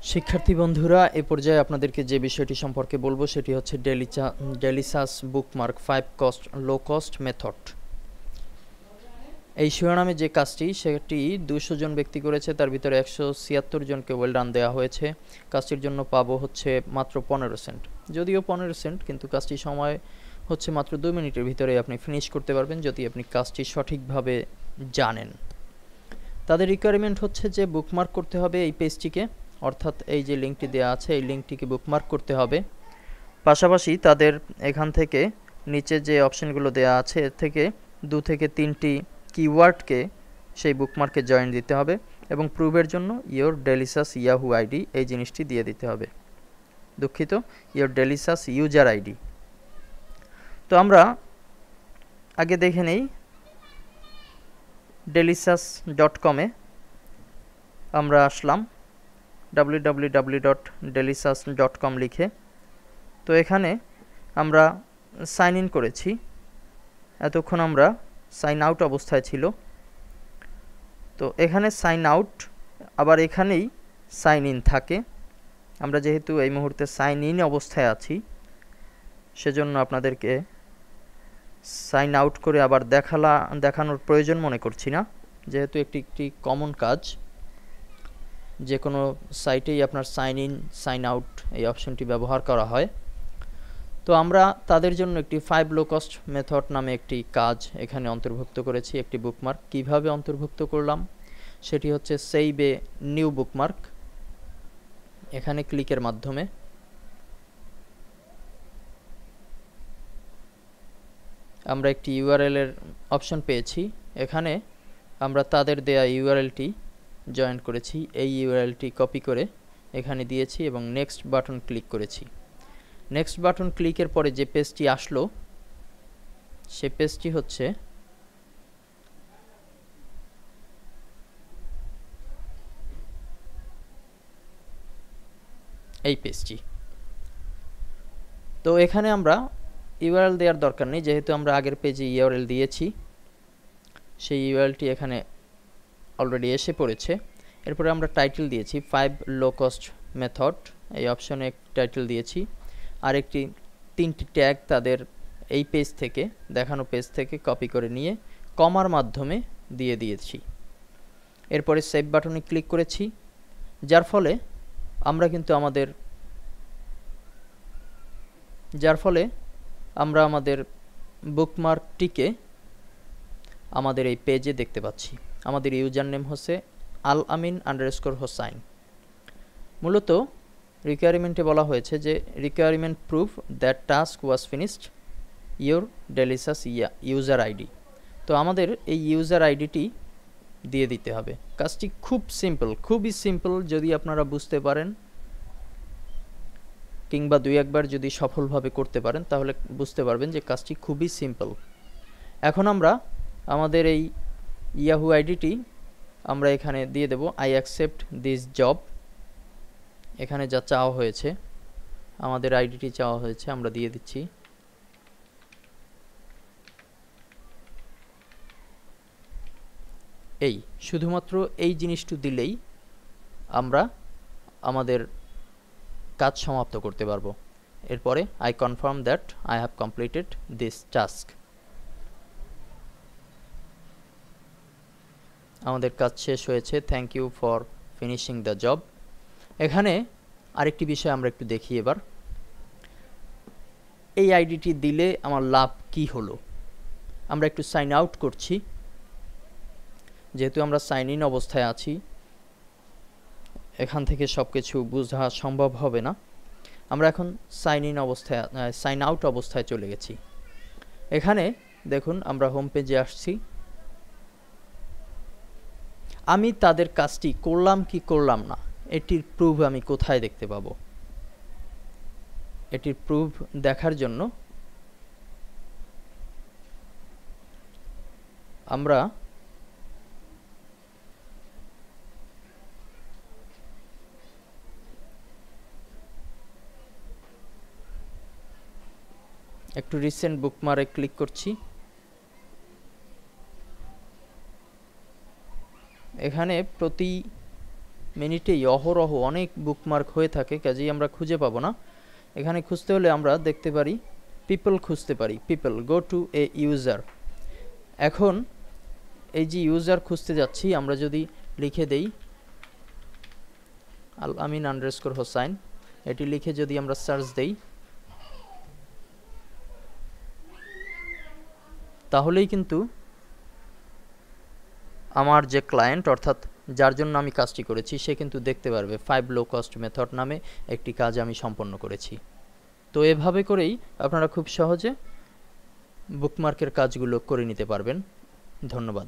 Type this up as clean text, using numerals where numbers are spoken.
শিক্ষার্থী বন্ধুরা, এ পর্যায়ে আপনাদেরকে যে বিষয়টি সম্পর্কে বলবো সেটি হচ্ছে Delicious bookmark 5 cost low cost method. এই শিরোনামে যে কাজটি সেটি 200 জন ব্যক্তি করেছে, তার ভিতরে 176 জনকে ওয়েল ডান দেওয়া হয়েছে। কাজটির জন্য পাবো হচ্ছে মাত্র 15 সেন্ট, যদিও 15 সেন্ট, কিন্তু কাজটি সময় হচ্ছে মাত্র 2 মিনিটের ভিতরে আপনি ফিনিশ করতে পারবেন যদি আপনি কাজটি সঠিকভাবে জানেন। তাদের রিকোয়ারমেন্ট হচ্ছে যে বুকমার্ক করতে হবে এই পেজটিকে, অর্থাৎ এই যে লিঙ্কটি দেওয়া আছে এই লিঙ্কটিকে বুকমার্ক করতে হবে। পাশাপাশি তাদের এখান থেকে নিচে যে অপশনগুলো দেওয়া আছে এর থেকে 2 থেকে 3টি কিওয়ার্ডকে সেই বুকমার্কে জয়েন দিতে হবে এবং প্রুভের জন্য ইয়োর ডেলিসাস ইয়াহু আইডি এই জিনিসটি দিয়ে দিতে হবে। দুঃখিত, ইয়োর ডেলিসাস ইউজার আইডি। তো আমরা আগে দেখে নেই delisas.com-এ আমরা আসলাম www.delisas.com লিখে। তো এখানে আমরা সাইন ইন করেছি, এতক্ষণ আমরা সাইন আউট অবস্থায় ছিল। তো এখানে সাইন আউট, আবার এখানেই সাইন ইন থাকে। আমরা যেহেতু এই মুহূর্তে সাইন ইন অবস্থায় আছি সেজন্য আপনাদেরকে সাইন আউট করে আবার দেখানোর প্রয়োজন মনে করছি না, যেহেতু একটি কমন কাজ। যে কোনো সাইটেই আপনার সাইন ইন সাইন আউট এই অপশনটি ব্যবহার করা হয়। তো আমরা তাদের জন্য একটি 5 লো কস্ট মেথড নামে একটি কাজ এখানে অন্তর্ভুক্ত করেছি। একটি বুকমার্ক কিভাবে অন্তর্ভুক্ত করলাম সেটি হচ্ছে সেভ এ নিউ বুকমার্ক, এখানে ক্লিকের মাধ্যমে। আমরা একটি ইউআরএল এর অপশন পেয়েছি, এখানে আমরা তাদের দেয়া ইউআরএলটি জয়েন করেছি। এই ইউআরএলটি কপি করে এখানে দিয়েছি এবং নেক্সট বাটন ক্লিক করেছি। নেক্সট বাটন ক্লিকের পরে যে পেজটি আসলো সে পেজটি হচ্ছে এই পেজটি। তো এখানে আমরা ইউআরএল দেওয়ার দরকার নেই, যেহেতু আমরা আগের পেজে ইউআরএল দিয়েছি। সেই ইউআরএলটি এখানে অলরেডি এসে পড়েছে। এরপরে আমরা টাইটেল দিয়েছি 5 লো কস্ট মেথড, এই অপশনে টাইটেল দিয়েছি। আর একটি 3টি ট্যাগ তাদের এই পেজ থেকে দেখানো পেজ থেকে কপি করে নিয়ে কমার মাধ্যমে দিয়ে দিয়েছি। এরপরে সেভ বাটনে ক্লিক করেছি, যার ফলে আমরা আমাদের বুকমার্কটিকে আমাদের এই পেজে দেখতে পাচ্ছি। আমাদের ইউজার নেম হচ্ছে al-amin_hosain। মূলত রিকোয়ারমেন্টে বলা হয়েছে যে requirement proof that task was finished your Delicious user ID. তো আমাদের এই ইউজার আইডিটি দিয়ে দিতে হবে। কাজটি খুব সিম্পল, খুবই সিম্পল। যদি আপনারা বুঝতে পারেন কিংবা 2-1 বার যদি সফলভাবে করতে পারেন তাহলে বুঝতে পারবেন যে কাজটি খুবই সিম্পল। এখন আমরা আমাদের এই ইয়াহু আইডিটি আমরা এখানে দিয়ে দেব আই অ্যাকসেপ্ট দিস জব। এখানে যা চাওয়া হয়েছে, আমাদের আইডিটি চাওয়া হয়েছে, আমরা দিয়ে দিচ্ছি। এই শুধুমাত্র এই জিনিসটি দিলেই আমরা আমাদের কাজ সমাপ্ত করতে পারবো। এরপরে I confirm that I have completed this task. আমাদের কাজ শেষ হয়েছে, thank you for finishing the job. এখানে আরেকটি বিষয় আমরা একটু দেখি এবার। এই আইডিটি দিলে আমার লাভ কি হলো। আমরা একটু সাইন আউট করছি, যেহেতু আমরা সাইন ইন অবস্থায় আছি এখান থেকে সব কিছু বোঝা সম্ভব হবে না। আমরা এখন সাইন আউট অবস্থায় চলে গেছি। এখানে দেখুন আমরা হোম পেজে আসছি। আমি তাদের কাজটি করলাম কি করলাম না এটির প্রুফ আমি কোথায় দেখতে পাবো? এটির প্রুফ দেখার জন্য আমরা একটু রিসেন্ট বুকমার্কে ক্লিক করছি। এখানে প্রতি মিনিটেই অহরহ অনেক বুকমার্ক হয়ে থাকে, কাজেই আমরা খুঁজে পাবো না। এখানে খুঁজতে হলে আমরা দেখতে পারি পিপল খুঁজতে পারি, people, go to a user. এখন এই যে ইউজার খুঁজতে যাচ্ছি, আমরা যদি লিখে দেই আল আমিন আন্ডারস্কোর হোসাইন, এটি লিখে যদি আমরা সার্চ দেই, তাহলেই কিন্তু আমার যে ক্লায়েন্ট, অর্থাৎ যার জন্য আমি কাজটি করেছি, সে কিন্তু দেখতে পারবে 5 লো কস্ট মেথড নামে একটি কাজ আমি সম্পন্ন করেছি। তো এভাবে করেই আপনারা খুব সহজে বুকমার্কের কাজগুলো করে নিতে পারবেন। ধন্যবাদ।